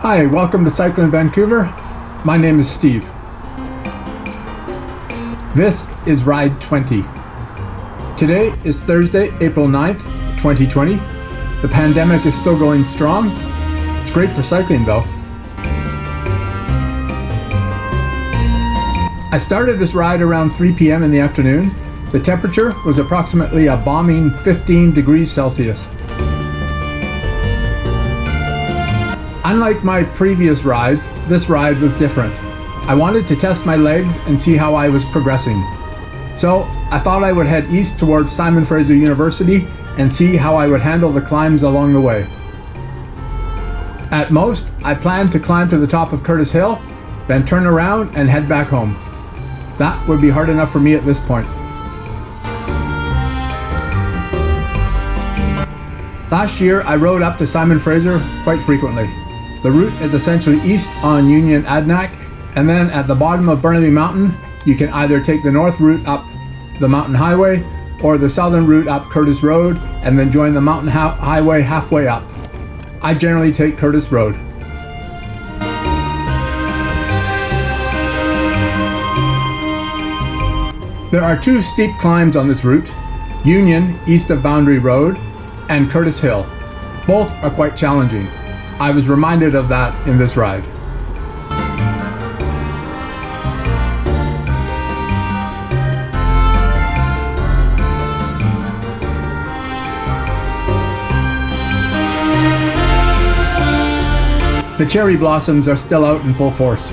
Hi, welcome to Cycl'n Vancouver. My name is Steve. This is Ride 20. Today is Thursday, April 9th, 2020. The pandemic is still going strong. It's great for cycling though. I started this ride around 3 p.m. in the afternoon. The temperature was approximately a balmy 15 degrees Celsius. Unlike my previous rides, this ride was different. I wanted to test my legs and see how I was progressing. So I thought I would head east towards Simon Fraser University and see how I would handle the climbs along the way. At most, I planned to climb to the top of Curtis Hill, then turn around and head back home. That would be hard enough for me at this point. Last year, I rode up to Simon Fraser quite frequently. The route is essentially east on Union Adnac, and then at the bottom of Burnaby Mountain, you can either take the north route up the mountain highway or the southern route up Curtis Road and then join the mountain highway halfway up. I generally take Curtis Road. There are two steep climbs on this route, Union east of Boundary Road and Curtis Hill. Both are quite challenging. I was reminded of that in this ride. The cherry blossoms are still out in full force.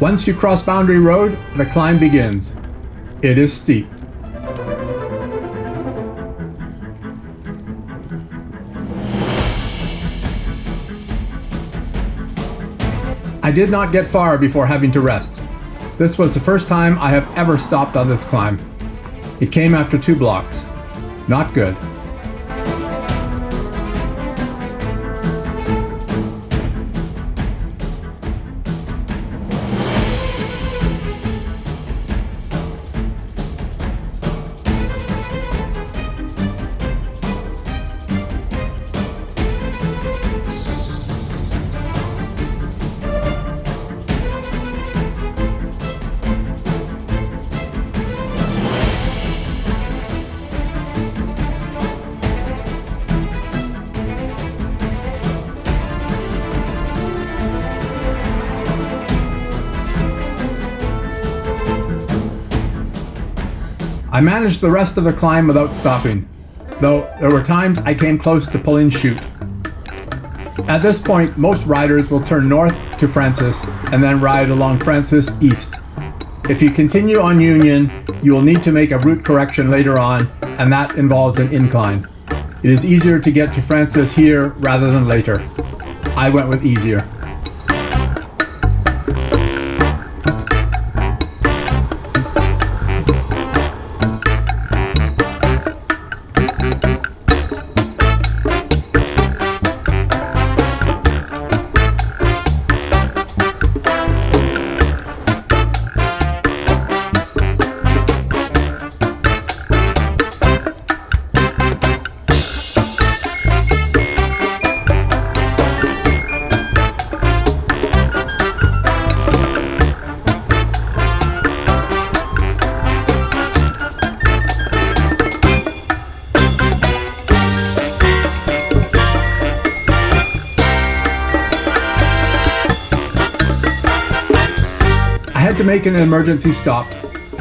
Once you cross Boundary Road, the climb begins. It is steep. I did not get far before having to rest. This was the first time I have ever stopped on this climb. It came after 2 blocks. Not good. I managed the rest of the climb without stopping, though there were times I came close to pulling chute. At this point, most riders will turn north to Francis and then ride along Francis east. If you continue on Union, you will need to make a route correction later on, and that involves an incline. It is easier to get to Francis here rather than later. I went with easier. I had to make an emergency stop.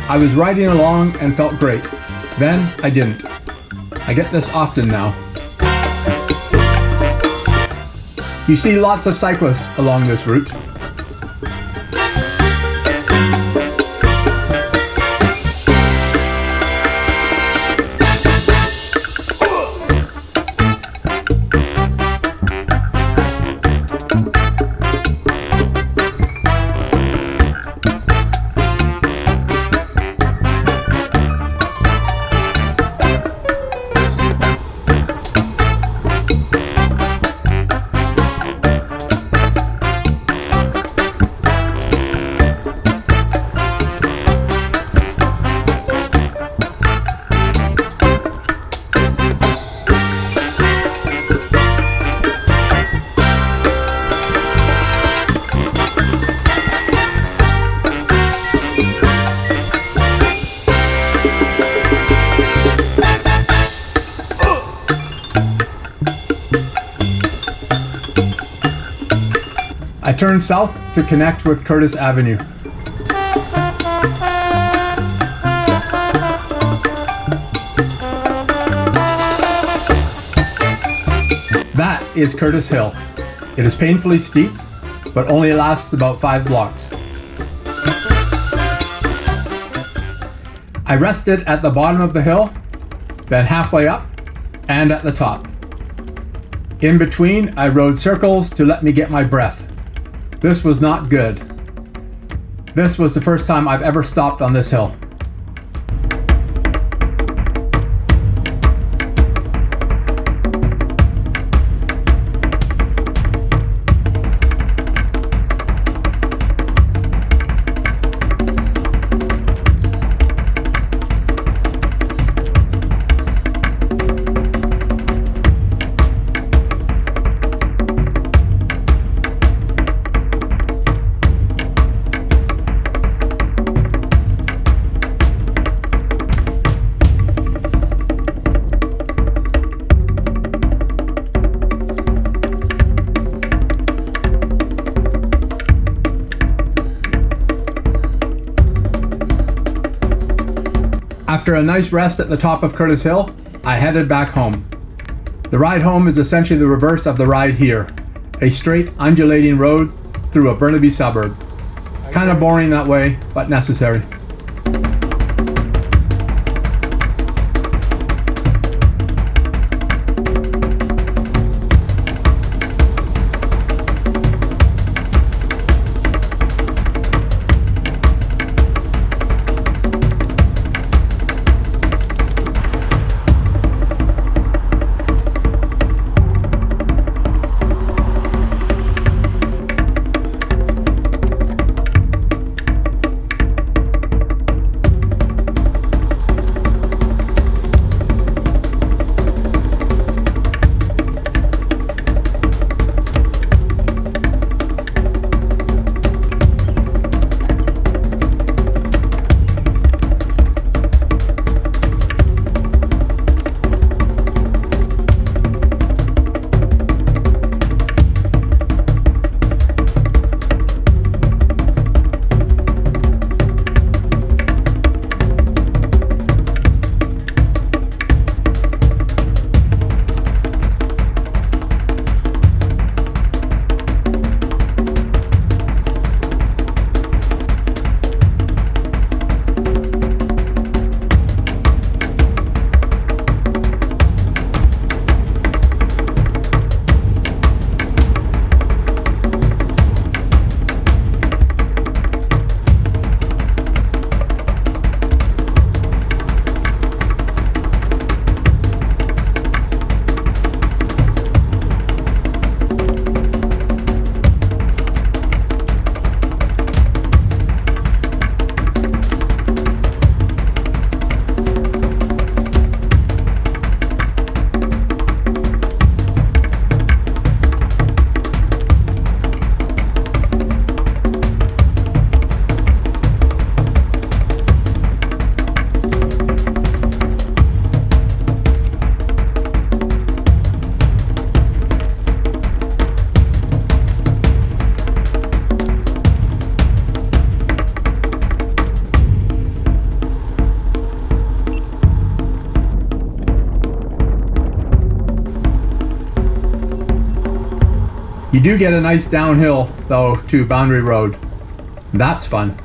I was riding along and felt great. Then I didn't. I get this often now. You see lots of cyclists along this route. I turned south to connect with Curtis Avenue. That is Curtis Hill. It is painfully steep, but only lasts about 5 blocks. I rested at the bottom of the hill, then halfway up, and at the top. In between, I rode circles to let me get my breath. This was not good. This was the first time I've ever stopped on this hill. After a nice rest at the top of Curtis Hill, I headed back home. The ride home is essentially the reverse of the ride here, a straight undulating road through a Burnaby suburb. Kind of boring that way, but necessary. You do get a nice downhill, though, to Boundary Road. That's fun.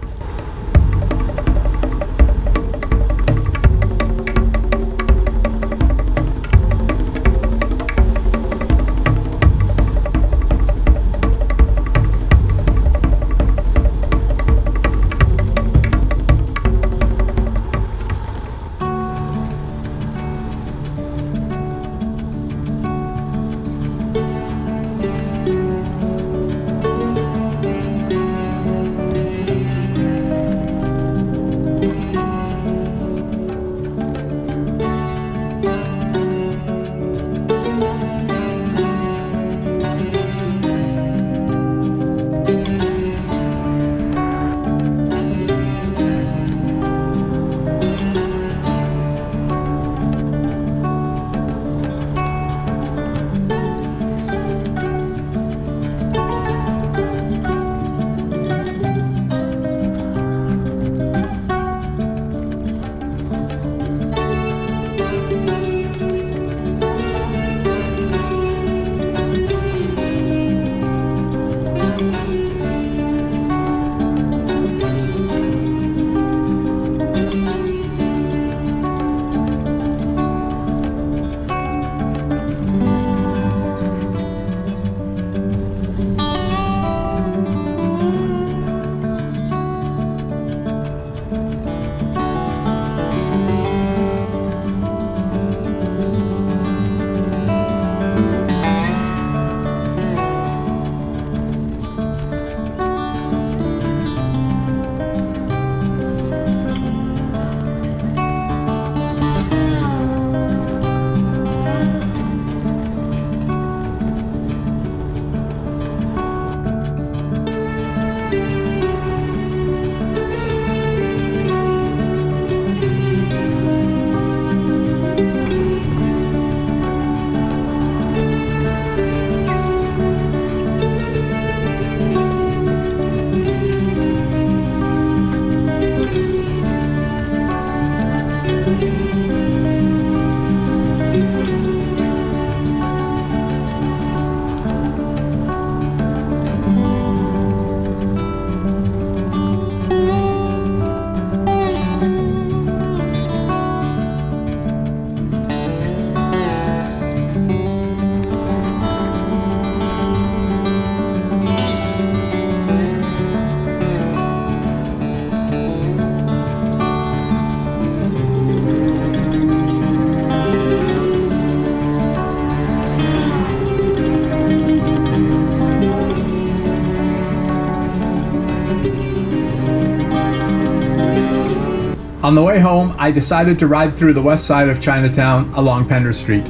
On the way home, I decided to ride through the west side of Chinatown along Pender Street.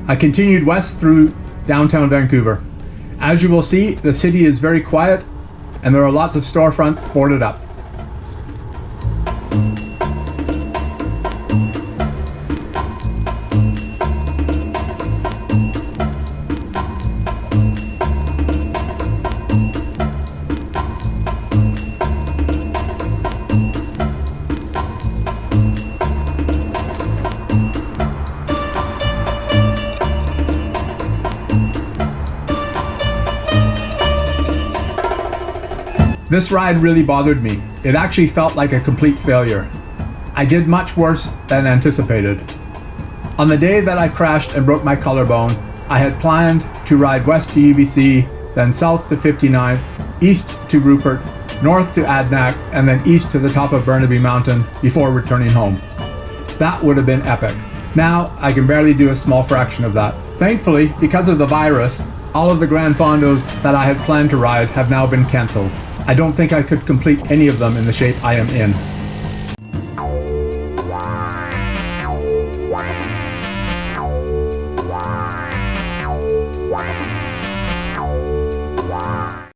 I continued west through downtown Vancouver. As you will see, the city is very quiet and there are lots of storefronts boarded up. This ride really bothered me. It actually felt like a complete failure. I did much worse than anticipated. On the day that I crashed and broke my collarbone, I had planned to ride west to UBC, then south to 59th, east to Rupert, north to Adnak, and then east to the top of Burnaby Mountain before returning home. That would have been epic. Now, I can barely do a small fraction of that. Thankfully, because of the virus, all of the Grand Fondos that I had planned to ride have now been cancelled. I don't think I could complete any of them in the shape I am in.